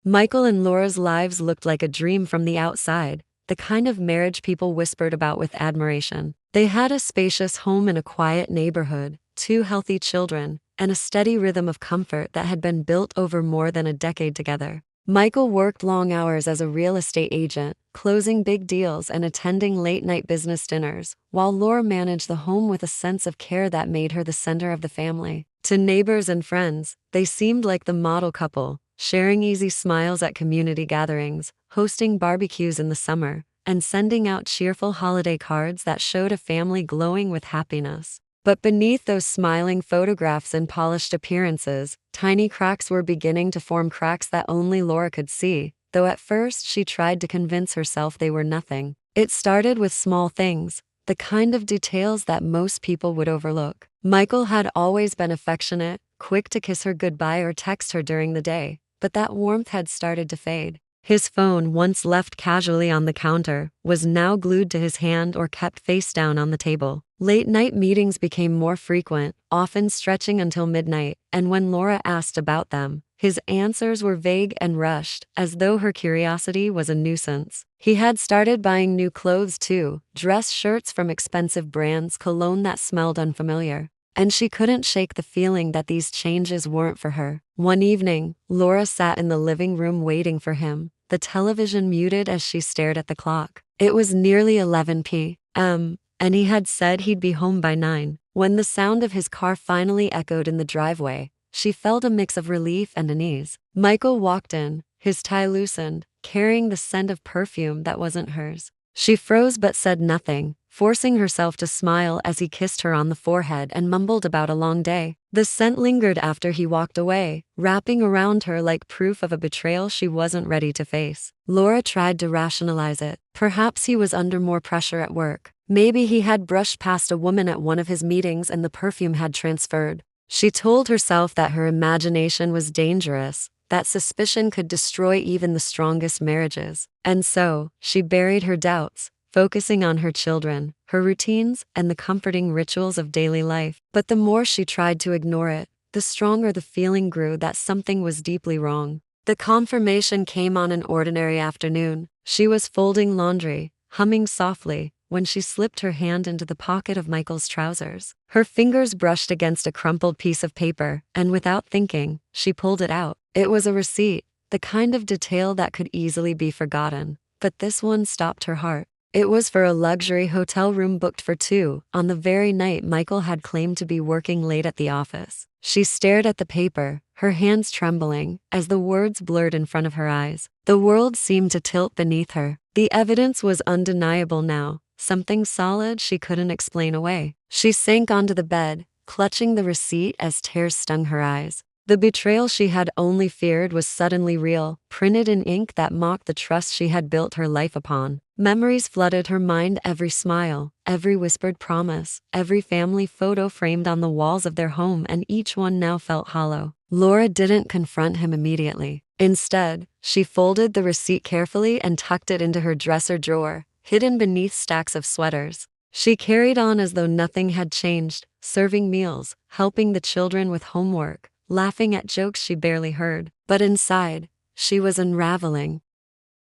Michael and Laura's lives looked like a dream from the outside, the kind of marriage people whispered about with admiration. They had a spacious home in a quiet neighborhood, two healthy children, and a steady rhythm of comfort that had been built over more than a decade together. Michael worked long hours as a real estate agent, closing big deals and attending late-night business dinners, while Laura managed the home with a sense of care that made her the center of the family. To neighbors and friends, they seemed like the model couple, sharing easy smiles at community gatherings, hosting barbecues in the summer, and sending out cheerful holiday cards that showed a family glowing with happiness. But beneath those smiling photographs and polished appearances, tiny cracks were beginning to form, cracks that only Laura could see, though at first she tried to convince herself they were nothing. It started with small things, the kind of details that most people would overlook. Michael had always been affectionate, quick to kiss her goodbye or text her during the day, but that warmth had started to fade. His phone, once left casually on the counter, was now glued to his hand or kept face down on the table. Late-night meetings became more frequent, often stretching until midnight, and when Laura asked about them, his answers were vague and rushed, as though her curiosity was a nuisance. He had started buying new clothes too, dress shirts from expensive brands, cologne that smelled unfamiliar. And she couldn't shake the feeling that these changes weren't for her. One evening, Laura sat in the living room waiting for him, the television muted as she stared at the clock. It was nearly 11 p.m., and he had said he'd be home by 9. When the sound of his car finally echoed in the driveway, she felt a mix of relief and unease. Michael walked in, his tie loosened, carrying the scent of perfume that wasn't hers. She froze but said nothing, forcing herself to smile as he kissed her on the forehead and mumbled about a long day. The scent lingered after he walked away, wrapping around her like proof of a betrayal she wasn't ready to face. Laura tried to rationalize it. Perhaps he was under more pressure at work. Maybe he had brushed past a woman at one of his meetings and the perfume had transferred. She told herself that her imagination was dangerous, that suspicion could destroy even the strongest marriages. And so, she buried her doubts, focusing on her children, her routines, and the comforting rituals of daily life. But the more she tried to ignore it, the stronger the feeling grew that something was deeply wrong. The confirmation came on an ordinary afternoon. She was folding laundry, humming softly, when she slipped her hand into the pocket of Michael's trousers. Her fingers brushed against a crumpled piece of paper, and without thinking, she pulled it out. It was a receipt, the kind of detail that could easily be forgotten, but this one stopped her heart. It was for a luxury hotel room booked for two, on the very night Michael had claimed to be working late at the office. She stared at the paper, her hands trembling, as the words blurred in front of her eyes. The world seemed to tilt beneath her. The evidence was undeniable now, something solid she couldn't explain away. She sank onto the bed, clutching the receipt as tears stung her eyes. The betrayal she had only feared was suddenly real, printed in ink that mocked the trust she had built her life upon. Memories flooded her mind, every smile, every whispered promise, every family photo framed on the walls of their home, and each one now felt hollow. Laura didn't confront him immediately. Instead, she folded the receipt carefully and tucked it into her dresser drawer, hidden beneath stacks of sweaters. She carried on as though nothing had changed, serving meals, helping the children with homework, laughing at jokes she barely heard. But inside, she was unraveling.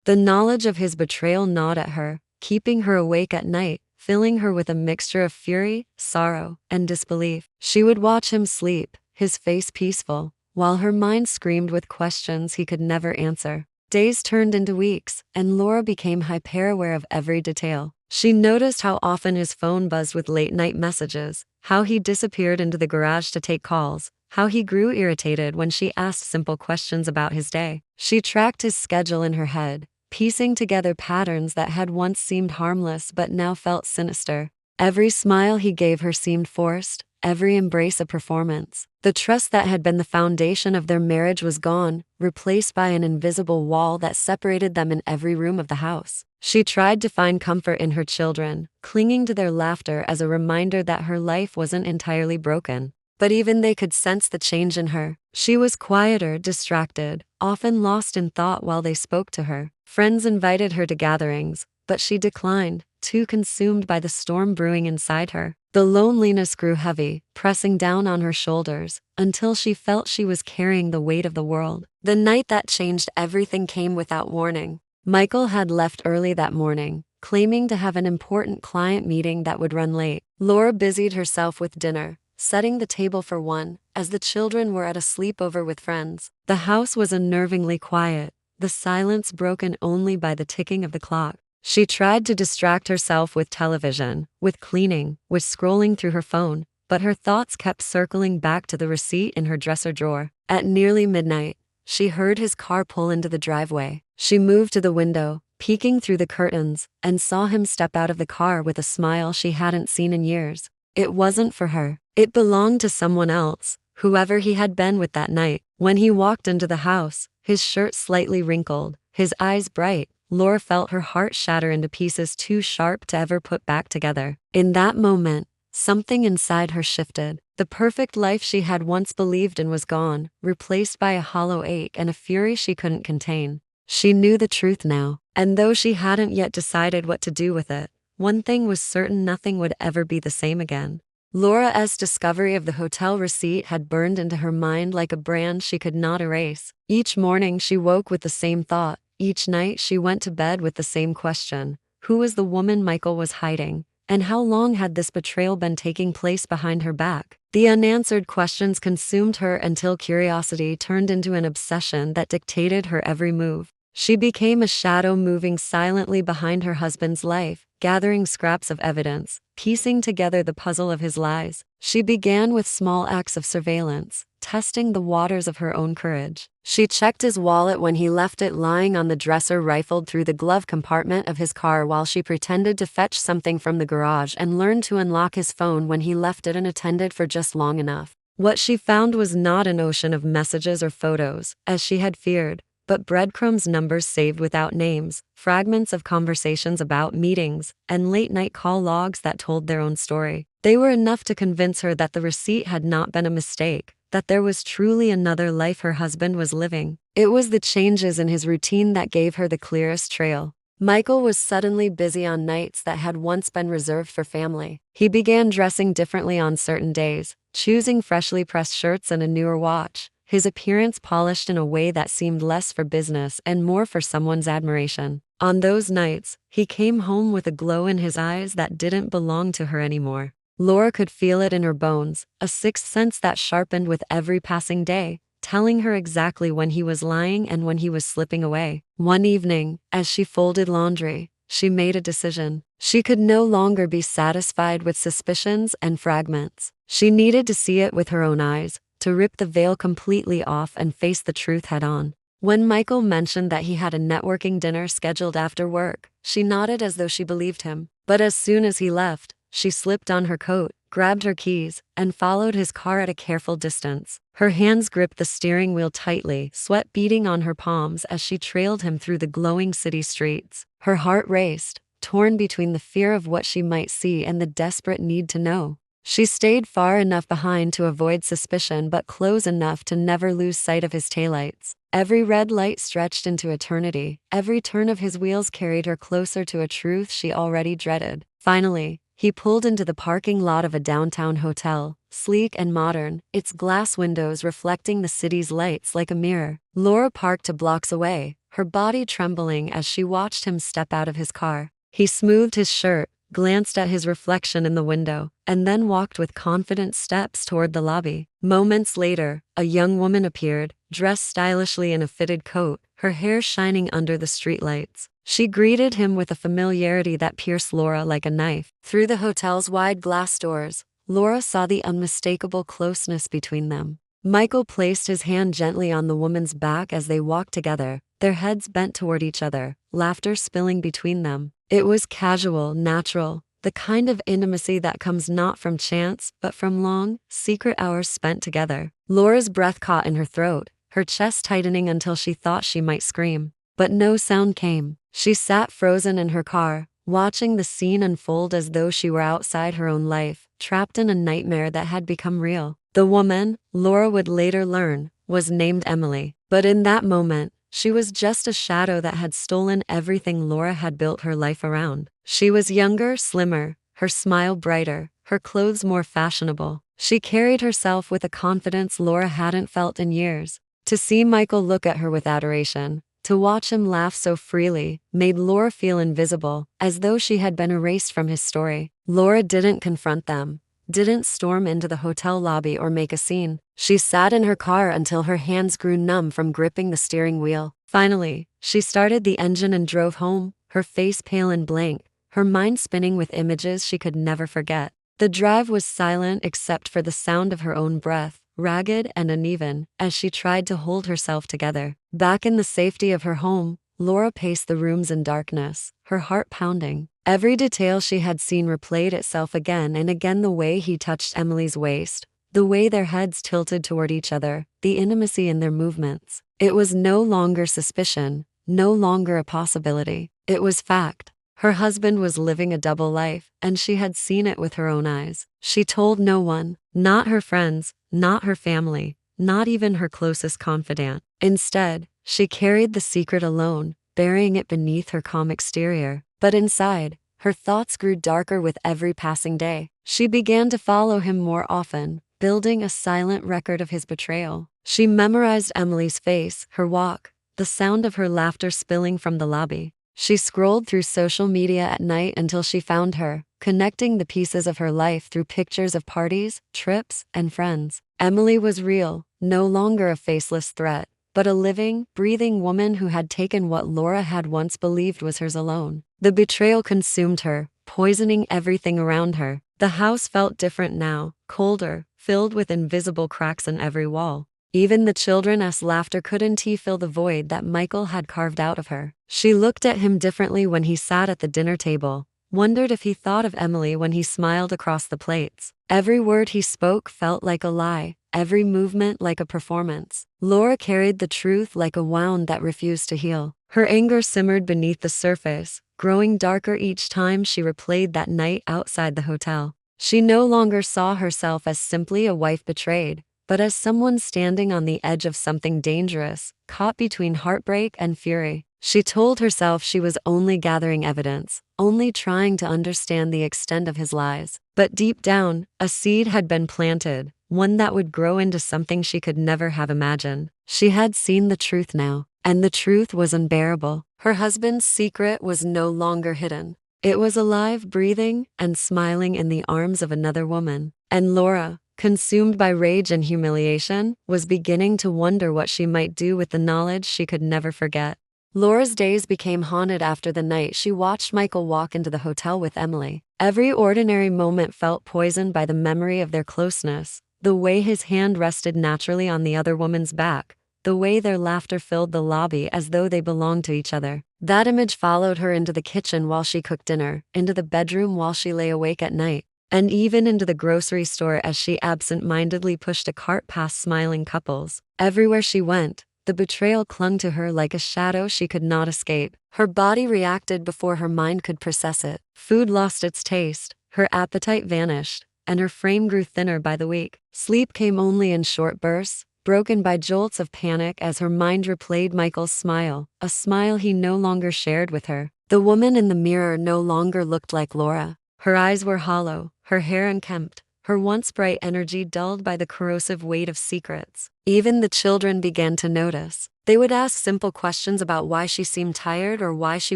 The knowledge of his betrayal gnawed at her, keeping her awake at night, filling her with a mixture of fury, sorrow, and disbelief. She would watch him sleep, his face peaceful, while her mind screamed with questions he could never answer. Days turned into weeks, and Laura became hyper-aware of every detail. She noticed how often his phone buzzed with late-night messages, how he disappeared into the garage to take calls, how he grew irritated when she asked simple questions about his day. She tracked his schedule in her head, piecing together patterns that had once seemed harmless but now felt sinister. Every smile he gave her seemed forced, every embrace a performance. The trust that had been the foundation of their marriage was gone, replaced by an invisible wall that separated them in every room of the house. She tried to find comfort in her children, clinging to their laughter as a reminder that her life wasn't entirely broken. But even they could sense the change in her. She was quieter, distracted, often lost in thought while they spoke to her. Friends invited her to gatherings, but she declined, too consumed by the storm brewing inside her. The loneliness grew heavy, pressing down on her shoulders, until she felt she was carrying the weight of the world. The night that changed everything came without warning. Michael had left early that morning, claiming to have an important client meeting that would run late. Laura busied herself with dinner, setting the table for one, as the children were at a sleepover with friends. The house was unnervingly quiet, the silence broken only by the ticking of the clock. She tried to distract herself with television, with cleaning, with scrolling through her phone, but her thoughts kept circling back to the receipt in her dresser drawer. At nearly midnight, she heard his car pull into the driveway. She moved to the window, peeking through the curtains, and saw him step out of the car with a smile she hadn't seen in years. It wasn't for her. It belonged to someone else, whoever he had been with that night. When he walked into the house, his shirt slightly wrinkled, his eyes bright, Laura felt her heart shatter into pieces too sharp to ever put back together. In that moment, something inside her shifted. The perfect life she had once believed in was gone, replaced by a hollow ache and a fury she couldn't contain. She knew the truth now, and though she hadn't yet decided what to do with it, one thing was certain: nothing would ever be the same again. Laura's discovery of the hotel receipt had burned into her mind like a brand she could not erase. Each morning she woke with the same thought. Each night she went to bed with the same question. Who was the woman Michael was hiding? And how long had this betrayal been taking place behind her back? The unanswered questions consumed her until curiosity turned into an obsession that dictated her every move. She became a shadow moving silently behind her husband's life, gathering scraps of evidence, piecing together the puzzle of his lies. She began with small acts of surveillance, testing the waters of her own courage. She checked his wallet when he left it lying on the dresser, rifled through the glove compartment of his car while she pretended to fetch something from the garage, and learned to unlock his phone when he left it unattended for just long enough. What she found was not an ocean of messages or photos, as she had feared, but breadcrumbs, numbers saved without names, fragments of conversations about meetings, and late-night call logs that told their own story. They were enough to convince her that the receipt had not been a mistake, that there was truly another life her husband was living. It was the changes in his routine that gave her the clearest trail. Michael was suddenly busy on nights that had once been reserved for family. He began dressing differently on certain days, choosing freshly pressed shirts and a newer watch, his appearance polished in a way that seemed less for business and more for someone's admiration. On those nights, he came home with a glow in his eyes that didn't belong to her anymore. Laura could feel it in her bones, a sixth sense that sharpened with every passing day, telling her exactly when he was lying and when he was slipping away. One evening, as she folded laundry, she made a decision. She could no longer be satisfied with suspicions and fragments. She needed to see it with her own eyes, to rip the veil completely off and face the truth head-on. When Michael mentioned that he had a networking dinner scheduled after work, she nodded as though she believed him. But as soon as he left, she slipped on her coat, grabbed her keys, and followed his car at a careful distance. Her hands gripped the steering wheel tightly, sweat beading on her palms as she trailed him through the glowing city streets. Her heart raced, torn between the fear of what she might see and the desperate need to know. She stayed far enough behind to avoid suspicion, but close enough to never lose sight of his taillights. Every red light stretched into eternity. Every turn of his wheels carried her closer to a truth she already dreaded. Finally, he pulled into the parking lot of a downtown hotel, sleek and modern, its glass windows reflecting the city's lights like a mirror. Laura parked 2 blocks away, her body trembling as she watched him step out of his car. He smoothed his shirt, glanced at his reflection in the window, and then walked with confident steps toward the lobby. Moments later, a young woman appeared, dressed stylishly in a fitted coat, her hair shining under the streetlights. She greeted him with a familiarity that pierced Laura like a knife. Through the hotel's wide glass doors, Laura saw the unmistakable closeness between them. Michael placed his hand gently on the woman's back as they walked together, their heads bent toward each other, laughter spilling between them. It was casual, natural, the kind of intimacy that comes not from chance, but from long, secret hours spent together. Laura's breath caught in her throat, her chest tightening until she thought she might scream. But no sound came. She sat frozen in her car, watching the scene unfold as though she were outside her own life, trapped in a nightmare that had become real. The woman, Laura would later learn, was named Emily. But in that moment, She was just a shadow that had stolen everything Laura had built her life around. She was younger, slimmer, her smile brighter, her clothes more fashionable. She carried herself with a confidence Laura hadn't felt in years. To see Michael look at her with adoration, to watch him laugh so freely, made Laura feel invisible, as though she had been erased from his story. Laura didn't confront them, didn't storm into the hotel lobby or make a scene. She sat in her car until her hands grew numb from gripping the steering wheel. Finally, she started the engine and drove home, her face pale and blank, her mind spinning with images she could never forget. The drive was silent except for the sound of her own breath, ragged and uneven, as she tried to hold herself together. Back in the safety of her home, Laura paced the rooms in darkness, her heart pounding. Every detail she had seen replayed itself again and again: the way he touched Emily's waist, the way their heads tilted toward each other, the intimacy in their movements. It was no longer suspicion, no longer a possibility. It was fact. Her husband was living a double life, and she had seen it with her own eyes. She told no one, not her friends, not her family, not even her closest confidant. Instead, she carried the secret alone, burying it beneath her calm exterior. But inside, her thoughts grew darker with every passing day. She began to follow him more often, building a silent record of his betrayal. She memorized Emily's face, her walk, the sound of her laughter spilling from the lobby. She scrolled through social media at night until she found her, connecting the pieces of her life through pictures of parties, trips, and friends. Emily was real, no longer a faceless threat, but a living, breathing woman who had taken what Laura had once believed was hers alone. The betrayal consumed her, poisoning everything around her. The house felt different now, colder, filled with invisible cracks in every wall. Even the children's laughter couldn't fill the void that Michael had carved out of her. She looked at him differently when he sat at the dinner table, wondered if he thought of Emily when he smiled across the plates. Every word he spoke felt like a lie, every movement like a performance. Laura carried the truth like a wound that refused to heal. Her anger simmered beneath the surface, growing darker each time she replayed that night outside the hotel. She no longer saw herself as simply a wife betrayed, but as someone standing on the edge of something dangerous, caught between heartbreak and fury. She told herself she was only gathering evidence, only trying to understand the extent of his lies. But deep down, a seed had been planted, one that would grow into something she could never have imagined. She had seen the truth now, and the truth was unbearable. Her husband's secret was no longer hidden. It was alive, breathing, and smiling in the arms of another woman. And Laura, consumed by rage and humiliation, was beginning to wonder what she might do with the knowledge she could never forget. Laura's days became haunted after the night she watched Michael walk into the hotel with Emily. Every ordinary moment felt poisoned by the memory of their closeness, the way his hand rested naturally on the other woman's back, the way their laughter filled the lobby as though they belonged to each other. That image followed her into the kitchen while she cooked dinner, into the bedroom while she lay awake at night, and even into the grocery store as she absent-mindedly pushed a cart past smiling couples. Everywhere she went, the betrayal clung to her like a shadow she could not escape. Her body reacted before her mind could process it. Food lost its taste, her appetite vanished, and her frame grew thinner by the week. Sleep came only in short bursts, broken by jolts of panic as her mind replayed Michael's smile, a smile he no longer shared with her. The woman in the mirror no longer looked like Laura. Her eyes were hollow, her hair unkempt, her once bright energy dulled by the corrosive weight of secrets. Even the children began to notice. They would ask simple questions about why she seemed tired or why she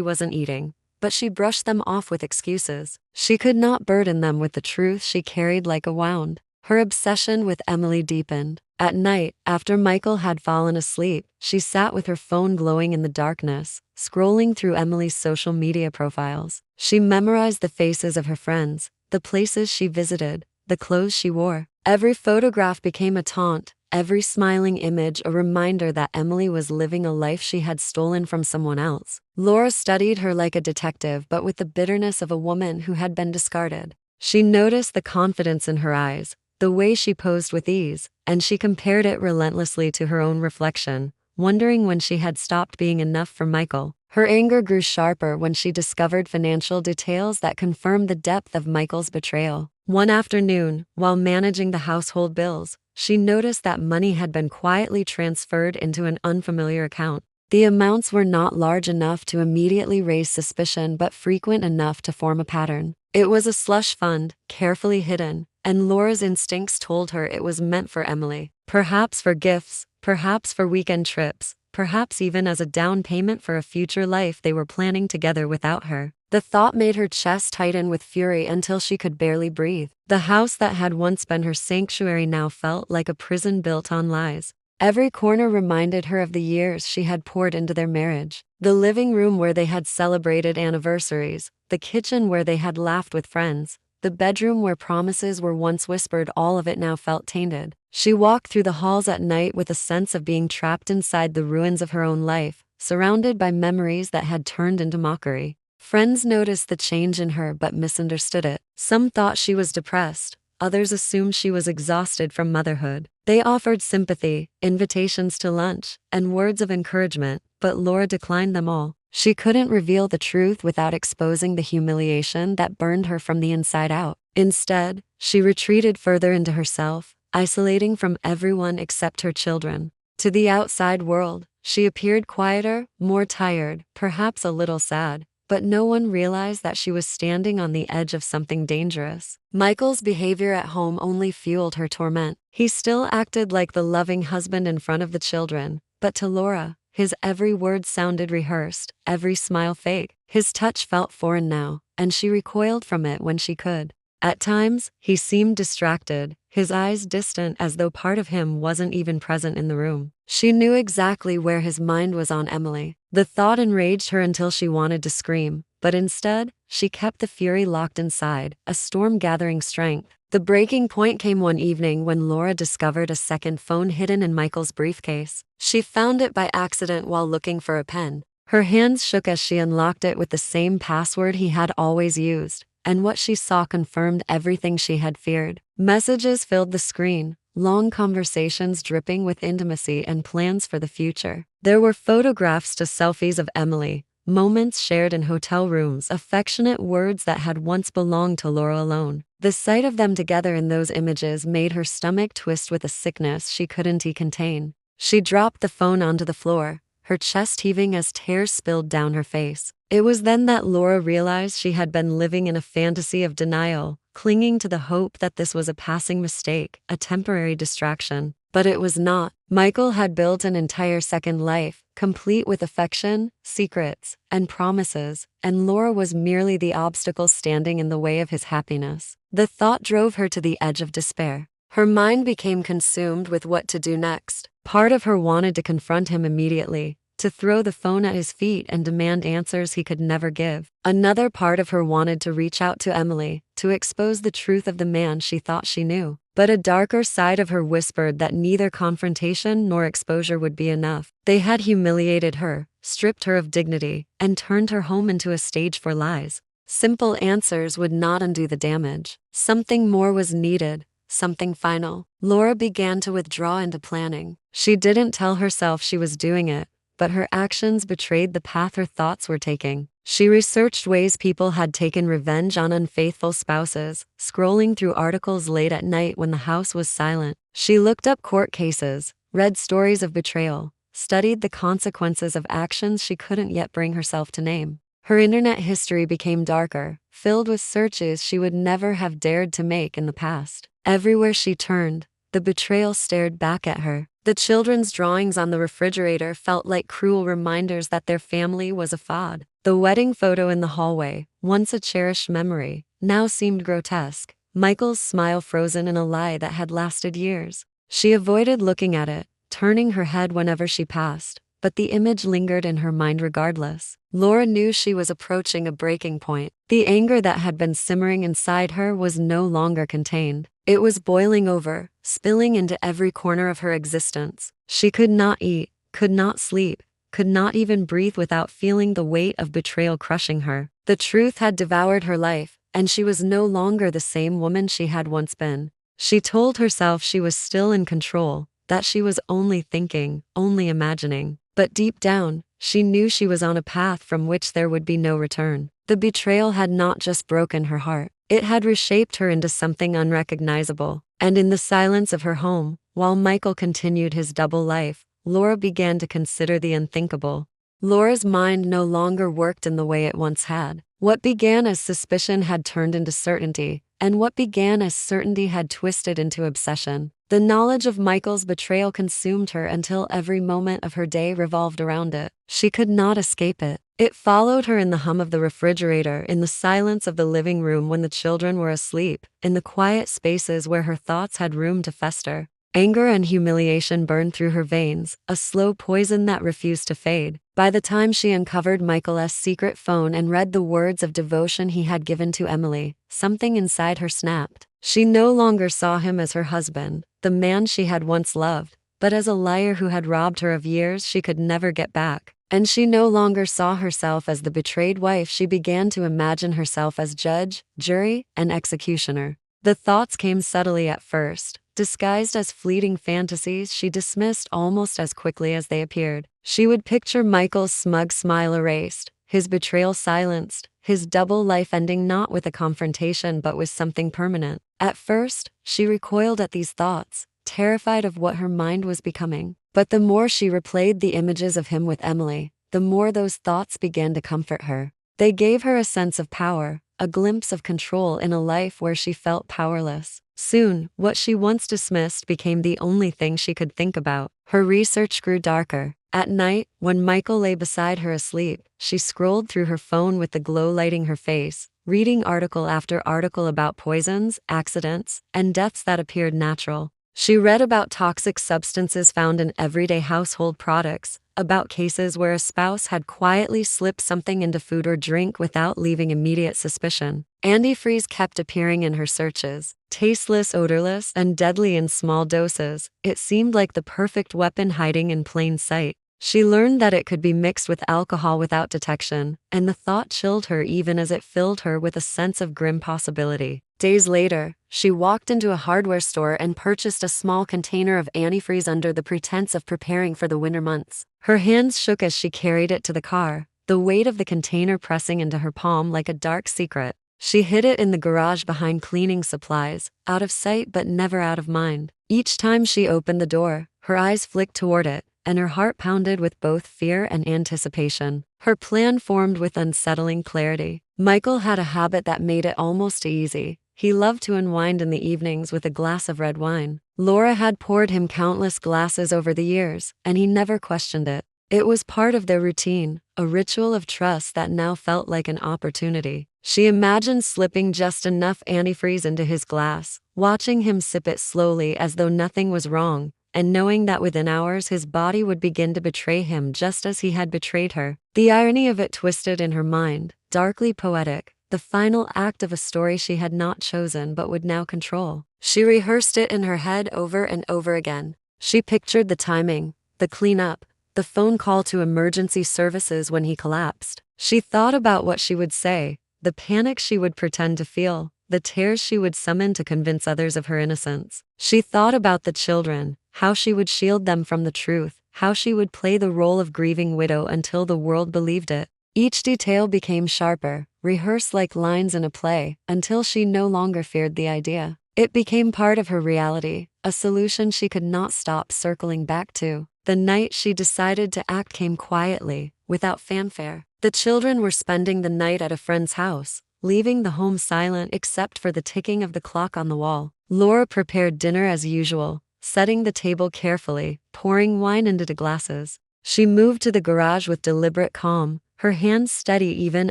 wasn't eating, but she brushed them off with excuses. She could not burden them with the truth she carried like a wound. Her obsession with Emily deepened. At night, after Michael had fallen asleep, she sat with her phone glowing in the darkness, scrolling through Emily's social media profiles. She memorized the faces of her friends, the places she visited, the clothes she wore. Every photograph became a taunt, every smiling image a reminder that Emily was living a life she had stolen from someone else. Laura studied her like a detective, but with the bitterness of a woman who had been discarded. She noticed the confidence in her eyes, the way she posed with ease, and she compared it relentlessly to her own reflection, wondering when she had stopped being enough for Michael. Her anger grew sharper when she discovered financial details that confirmed the depth of Michael's betrayal. One afternoon, while managing the household bills, she noticed that money had been quietly transferred into an unfamiliar account. The amounts were not large enough to immediately raise suspicion but frequent enough to form a pattern. It was a slush fund, carefully hidden, and Laura's instincts told her it was meant for Emily. Perhaps for gifts, perhaps for weekend trips, perhaps even as a down payment for a future life they were planning together without her. The thought made her chest tighten with fury until she could barely breathe. The house that had once been her sanctuary now felt like a prison built on lies. Every corner reminded her of the years she had poured into their marriage. The living room where they had celebrated anniversaries, the kitchen where they had laughed with friends, the bedroom where promises were once whispered, all of it now felt tainted. She walked through the halls at night with a sense of being trapped inside the ruins of her own life, surrounded by memories that had turned into mockery. Friends noticed the change in her but misunderstood it. Some thought she was depressed, others assumed she was exhausted from motherhood. They offered sympathy, invitations to lunch, and words of encouragement, but Laura declined them all. She couldn't reveal the truth without exposing the humiliation that burned her from the inside out. Instead, she retreated further into herself, isolating from everyone except her children. To the outside world, she appeared quieter, more tired, perhaps a little sad, but no one realized that she was standing on the edge of something dangerous. Michael's behavior at home only fueled her torment. He still acted like the loving husband in front of the children, but to Laura, his every word sounded rehearsed, every smile fake. His touch felt foreign now, and she recoiled from it when she could. At times, he seemed distracted, his eyes distant as though part of him wasn't even present in the room. She knew exactly where his mind was on Emily. The thought enraged her until she wanted to scream, but instead, she kept the fury locked inside, a storm gathering strength. The breaking point came one evening when Laura discovered a second phone hidden in Michael's briefcase. She found it by accident while looking for a pen. Her hands shook as she unlocked it with the same password he had always used, and what she saw confirmed everything she had feared. Messages filled the screen, long conversations dripping with intimacy and plans for the future. There were photographs to selfies of Emily, moments shared in hotel rooms, affectionate words that had once belonged to Laura alone. The sight of them together in those images made her stomach twist with a sickness she couldn't contain. She dropped the phone onto the floor, her chest heaving as tears spilled down her face. It was then that Laura realized she had been living in a fantasy of denial, clinging to the hope that this was a passing mistake, a temporary distraction. But it was not. Michael had built an entire second life, complete with affection, secrets, and promises, and Laura was merely the obstacle standing in the way of his happiness. The thought drove her to the edge of despair. Her mind became consumed with what to do next. Part of her wanted to confront him immediately, to throw the phone at his feet and demand answers he could never give. Another part of her wanted to reach out to Emily, to expose the truth of the man she thought she knew. But a darker side of her whispered that neither confrontation nor exposure would be enough. They had humiliated her, stripped her of dignity, and turned her home into a stage for lies. Simple answers would not undo the damage. Something more was needed, something final. Laura began to withdraw into planning. She didn't tell herself she was doing it, but her actions betrayed the path her thoughts were taking. She researched ways people had taken revenge on unfaithful spouses, scrolling through articles late at night when the house was silent. She looked up court cases, read stories of betrayal, studied the consequences of actions she couldn't yet bring herself to name. Her internet history became darker, filled with searches she would never have dared to make in the past. Everywhere she turned, the betrayal stared back at her. The children's drawings on the refrigerator felt like cruel reminders that their family was a fraud. The wedding photo in the hallway, once a cherished memory, now seemed grotesque. Michael's smile frozen in a lie that had lasted years. She avoided looking at it, turning her head whenever she passed, but the image lingered in her mind regardless. Laura knew she was approaching a breaking point. The anger that had been simmering inside her was no longer contained. It was boiling over, spilling into every corner of her existence. She could not eat, could not sleep, could not even breathe without feeling the weight of betrayal crushing her. The truth had devoured her life, and she was no longer the same woman she had once been. She told herself she was still in control, that she was only thinking, only imagining. But deep down, she knew she was on a path from which there would be no return. The betrayal had not just broken her heart. It had reshaped her into something unrecognizable. And in the silence of her home, while Michael continued his double life, Laura began to consider the unthinkable. Laura's mind no longer worked in the way it once had. What began as suspicion had turned into certainty, and what began as certainty had twisted into obsession. The knowledge of Michael's betrayal consumed her until every moment of her day revolved around it. She could not escape it. It followed her in the hum of the refrigerator, in the silence of the living room when the children were asleep, in the quiet spaces where her thoughts had room to fester. Anger and humiliation burned through her veins, a slow poison that refused to fade. By the time she uncovered Michael's secret phone and read the words of devotion he had given to Emily, something inside her snapped. She no longer saw him as her husband, the man she had once loved, but as a liar who had robbed her of years she could never get back. And she no longer saw herself as the betrayed wife. She began to imagine herself as judge, jury, and executioner. The thoughts came subtly at first. Disguised as fleeting fantasies she dismissed almost as quickly as they appeared. She would picture Michael's smug smile erased, his betrayal silenced, his double life ending not with a confrontation but with something permanent. At first, she recoiled at these thoughts, terrified of what her mind was becoming. But the more she replayed the images of him with Emily, the more those thoughts began to comfort her. They gave her a sense of power, a glimpse of control in a life where she felt powerless. Soon, what she once dismissed became the only thing she could think about. Her research grew darker. At night, when Michael lay beside her asleep, she scrolled through her phone with the glow lighting her face, reading article after article about poisons, accidents, and deaths that appeared natural. She read about toxic substances found in everyday household products, about cases where a spouse had quietly slipped something into food or drink without leaving immediate suspicion. Antifreeze kept appearing in her searches, tasteless, odorless, and deadly in small doses. It seemed like the perfect weapon hiding in plain sight. She learned that it could be mixed with alcohol without detection, and the thought chilled her even as it filled her with a sense of grim possibility. Days later, she walked into a hardware store and purchased a small container of antifreeze under the pretense of preparing for the winter months. Her hands shook as she carried it to the car, the weight of the container pressing into her palm like a dark secret. She hid it in the garage behind cleaning supplies, out of sight but never out of mind. Each time she opened the door, her eyes flicked toward it, and her heart pounded with both fear and anticipation. Her plan formed with unsettling clarity. Michael had a habit that made it almost easy. He loved to unwind in the evenings with a glass of red wine. Laura had poured him countless glasses over the years, and he never questioned it. It was part of their routine, a ritual of trust that now felt like an opportunity. She imagined slipping just enough antifreeze into his glass, watching him sip it slowly as though nothing was wrong, and knowing that within hours his body would begin to betray him just as he had betrayed her. The irony of it twisted in her mind, darkly poetic, the final act of a story she had not chosen but would now control. She rehearsed it in her head over and over again. She pictured the timing, the cleanup, the phone call to emergency services when he collapsed. She thought about what she would say, the panic she would pretend to feel, the tears she would summon to convince others of her innocence. She thought about the children, how she would shield them from the truth, how she would play the role of grieving widow until the world believed it. Each detail became sharper, rehearsed like lines in a play, until she no longer feared the idea. It became part of her reality, a solution she could not stop circling back to. The night she decided to act came quietly, without fanfare. The children were spending the night at a friend's house, leaving the home silent except for the ticking of the clock on the wall. Laura prepared dinner as usual, setting the table carefully, pouring wine into the glasses. She moved to the garage with deliberate calm, her hands steady even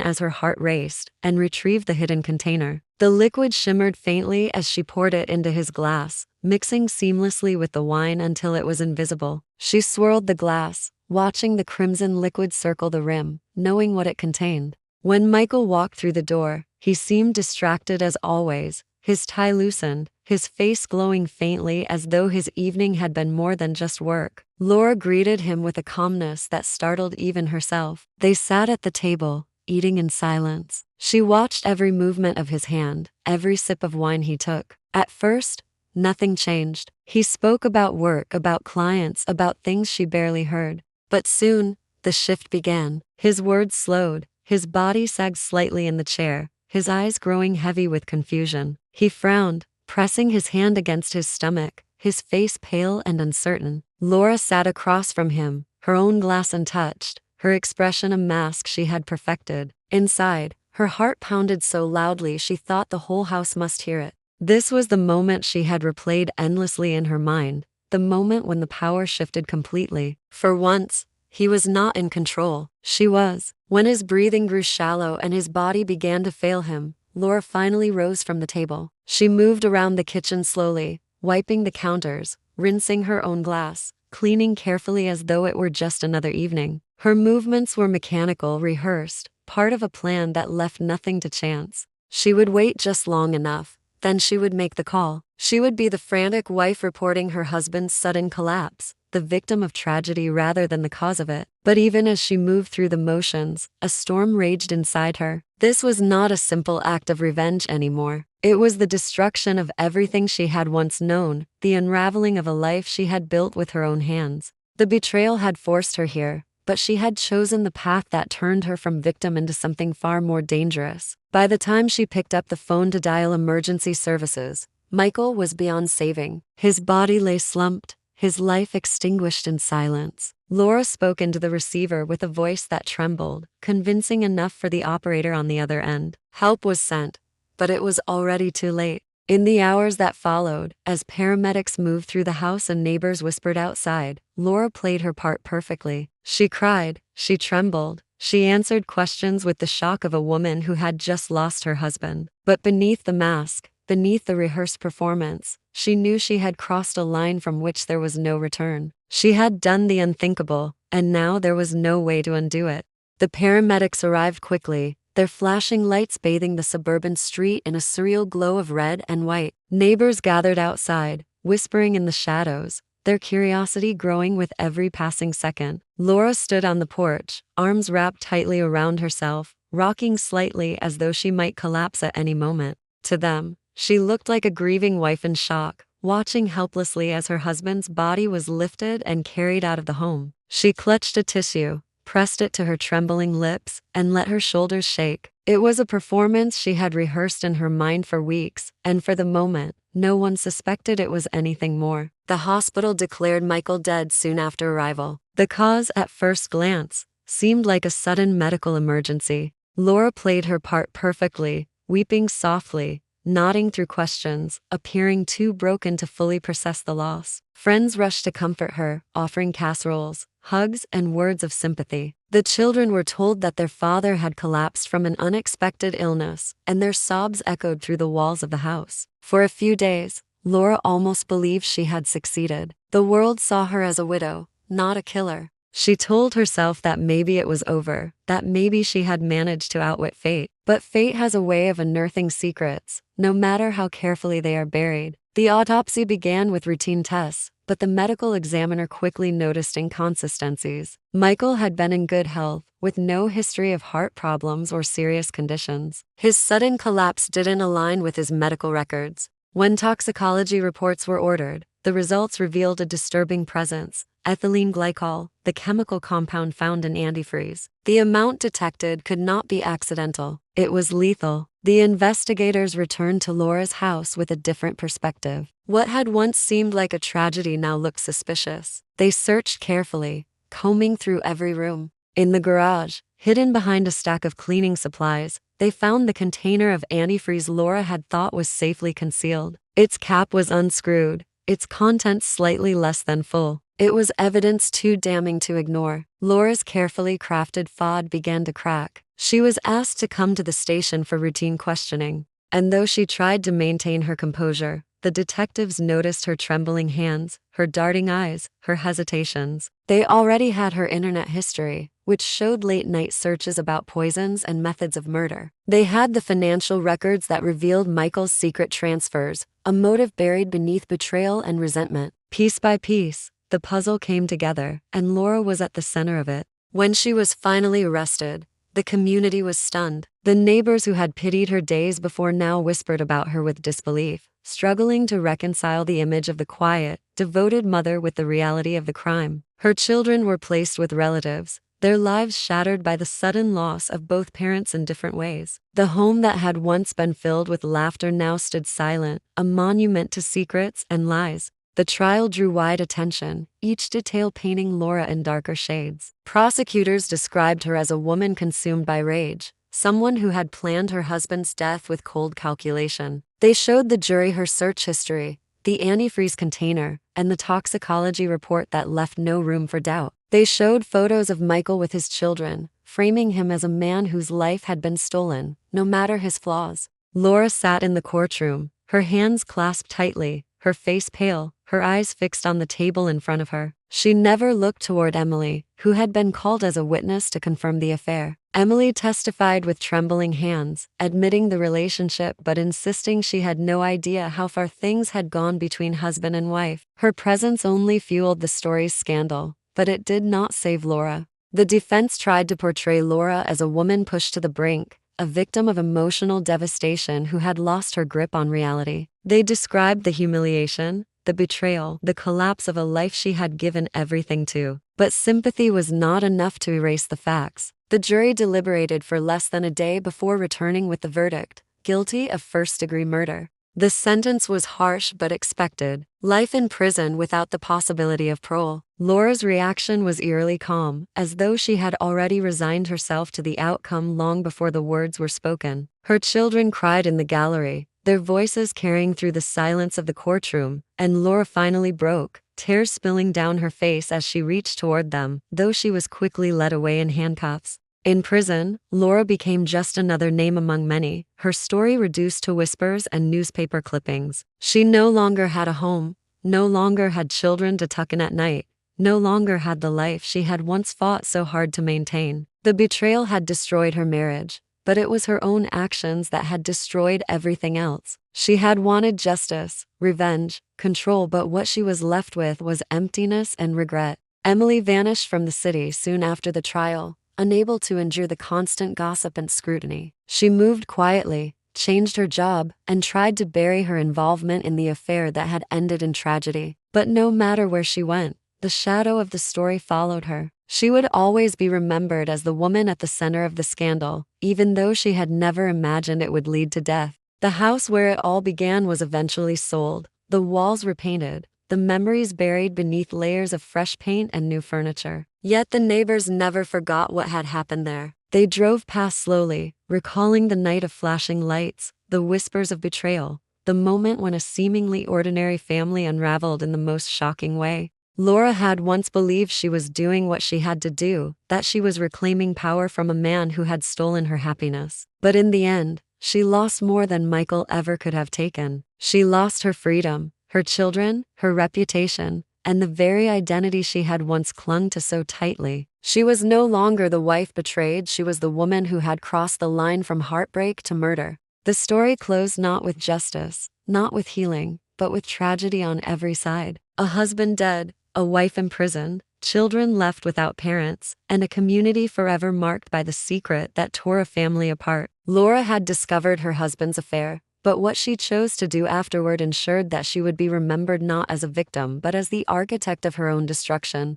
as her heart raced, and retrieved the hidden container. The liquid shimmered faintly as she poured it into his glass, mixing seamlessly with the wine until it was invisible. She swirled the glass, watching the crimson liquid circle the rim, knowing what it contained. When Michael walked through the door, he seemed distracted as always, his tie loosened, his face glowing faintly as though his evening had been more than just work. Laura greeted him with a calmness that startled even herself. They sat at the table, eating in silence. She watched every movement of his hand, every sip of wine he took. At first, nothing changed. He spoke about work, about clients, about things she barely heard. But soon, the shift began. His words slowed, his body sagged slightly in the chair, his eyes growing heavy with confusion. He frowned, pressing his hand against his stomach, his face pale and uncertain. Laura sat across from him, her own glass untouched, her expression a mask she had perfected. Inside, her heart pounded so loudly she thought the whole house must hear it. This was the moment she had replayed endlessly in her mind, the moment when the power shifted completely. For once, he was not in control. She was. When his breathing grew shallow and his body began to fail him, Laura finally rose from the table. She moved around the kitchen slowly, wiping the counters, rinsing her own glass, cleaning carefully as though it were just another evening. Her movements were mechanical, rehearsed, part of a plan that left nothing to chance. She would wait just long enough, then she would make the call. She would be the frantic wife reporting her husband's sudden collapse, the victim of tragedy rather than the cause of it. But even as she moved through the motions, a storm raged inside her. This was not a simple act of revenge anymore. It was the destruction of everything she had once known, the unraveling of a life she had built with her own hands. The betrayal had forced her here, but she had chosen the path that turned her from victim into something far more dangerous. By the time she picked up the phone to dial emergency services, Michael was beyond saving. His body lay slumped, his life extinguished in silence. Laura spoke into the receiver with a voice that trembled, convincing enough for the operator on the other end. Help was sent, but it was already too late. In the hours that followed, as paramedics moved through the house and neighbors whispered outside, Laura played her part perfectly. She cried, she trembled, she answered questions with the shock of a woman who had just lost her husband. But beneath the mask, beneath the rehearsed performance, she knew she had crossed a line from which there was no return. She had done the unthinkable, and now there was no way to undo it. The paramedics arrived quickly, their flashing lights bathing the suburban street in a surreal glow of red and white. Neighbors gathered outside, whispering in the shadows, their curiosity growing with every passing second. Laura stood on the porch, arms wrapped tightly around herself, rocking slightly as though she might collapse at any moment. To them, she looked like a grieving wife in shock, watching helplessly as her husband's body was lifted and carried out of the home. She clutched a tissue, pressed it to her trembling lips, and let her shoulders shake. It was a performance she had rehearsed in her mind for weeks, and for the moment, no one suspected it was anything more. The hospital declared Michael dead soon after arrival. The cause, at first glance, seemed like a sudden medical emergency. Laura played her part perfectly, weeping softly, nodding through questions, appearing too broken to fully process the loss. Friends rushed to comfort her, offering casseroles, hugs, and words of sympathy. The children were told that their father had collapsed from an unexpected illness, and their sobs echoed through the walls of the house. For a few days, Laura almost believed she had succeeded. The world saw her as a widow, not a killer. She told herself that maybe it was over, that maybe she had managed to outwit fate. But fate has a way of unearthing secrets, no matter how carefully they are buried. The autopsy began with routine tests, but the medical examiner quickly noticed inconsistencies. Michael had been in good health, with no history of heart problems or serious conditions. His sudden collapse didn't align with his medical records. When toxicology reports were ordered, the results revealed a disturbing presence: ethylene glycol, the chemical compound found in antifreeze. The amount detected could not be accidental. It was lethal. The investigators returned to Laura's house with a different perspective. What had once seemed like a tragedy now looked suspicious. They searched carefully, combing through every room. In the garage, hidden behind a stack of cleaning supplies, they found the container of antifreeze Laura had thought was safely concealed. Its cap was unscrewed, its contents slightly less than full. It was evidence too damning to ignore. Laura's carefully crafted fad began to crack. She was asked to come to the station for routine questioning. And though she tried to maintain her composure, the detectives noticed her trembling hands, her darting eyes, her hesitations. They already had her internet history, which showed late-night searches about poisons and methods of murder. They had the financial records that revealed Michael's secret transfers, a motive buried beneath betrayal and resentment. Piece by piece, the puzzle came together, and Laura was at the center of it. When she was finally arrested, the community was stunned. The neighbors who had pitied her days before now whispered about her with disbelief, struggling to reconcile the image of the quiet, devoted mother with the reality of the crime. Her children were placed with relatives, their lives shattered by the sudden loss of both parents in different ways. The home that had once been filled with laughter now stood silent, a monument to secrets and lies. The trial drew wide attention, each detail painting Laura in darker shades. Prosecutors described her as a woman consumed by rage, someone who had planned her husband's death with cold calculation. They showed the jury her search history, the antifreeze container, and the toxicology report that left no room for doubt. They showed photos of Michael with his children, framing him as a man whose life had been stolen, no matter his flaws. Laura sat in the courtroom, her hands clasped tightly, her face pale, her eyes fixed on the table in front of her. She never looked toward Emily, who had been called as a witness to confirm the affair. Emily testified with trembling hands, admitting the relationship but insisting she had no idea how far things had gone between husband and wife. Her presence only fueled the story's scandal, but it did not save Laura. The defense tried to portray Laura as a woman pushed to the brink, a victim of emotional devastation who had lost her grip on reality. They described the humiliation, the betrayal, the collapse of a life she had given everything to. But sympathy was not enough to erase the facts. The jury deliberated for less than a day before returning with the verdict: guilty of first-degree murder. The sentence was harsh but expected: life in prison without the possibility of parole. Laura's reaction was eerily calm, as though she had already resigned herself to the outcome long before the words were spoken. Her children cried in the gallery, their voices carrying through the silence of the courtroom, and Laura finally broke, tears spilling down her face as she reached toward them, though she was quickly led away in handcuffs. In prison, Laura became just another name among many, her story reduced to whispers and newspaper clippings. She no longer had a home, no longer had children to tuck in at night, no longer had the life she had once fought so hard to maintain. The betrayal had destroyed her marriage, but it was her own actions that had destroyed everything else. She had wanted justice, revenge, control, but what she was left with was emptiness and regret. Emily vanished from the city soon after the trial, unable to endure the constant gossip and scrutiny. She moved quietly, changed her job, and tried to bury her involvement in the affair that had ended in tragedy. But no matter where she went, the shadow of the story followed her. She would always be remembered as the woman at the center of the scandal, even though she had never imagined it would lead to death. The house where it all began was eventually sold, the walls repainted, the memories buried beneath layers of fresh paint and new furniture. Yet the neighbors never forgot what had happened there. They drove past slowly, recalling the night of flashing lights, the whispers of betrayal, the moment when a seemingly ordinary family unraveled in the most shocking way. Laura had once believed she was doing what she had to do, that she was reclaiming power from a man who had stolen her happiness. But in the end, she lost more than Michael ever could have taken. She lost her freedom, her children, her reputation, and the very identity she had once clung to so tightly. She was no longer the wife betrayed, she was the woman who had crossed the line from heartbreak to murder. The story closed not with justice, not with healing, but with tragedy on every side. A husband dead, a wife imprisoned, children left without parents, and a community forever marked by the secret that tore a family apart. Laura had discovered her husband's affair, but what she chose to do afterward ensured that she would be remembered not as a victim but as the architect of her own destruction.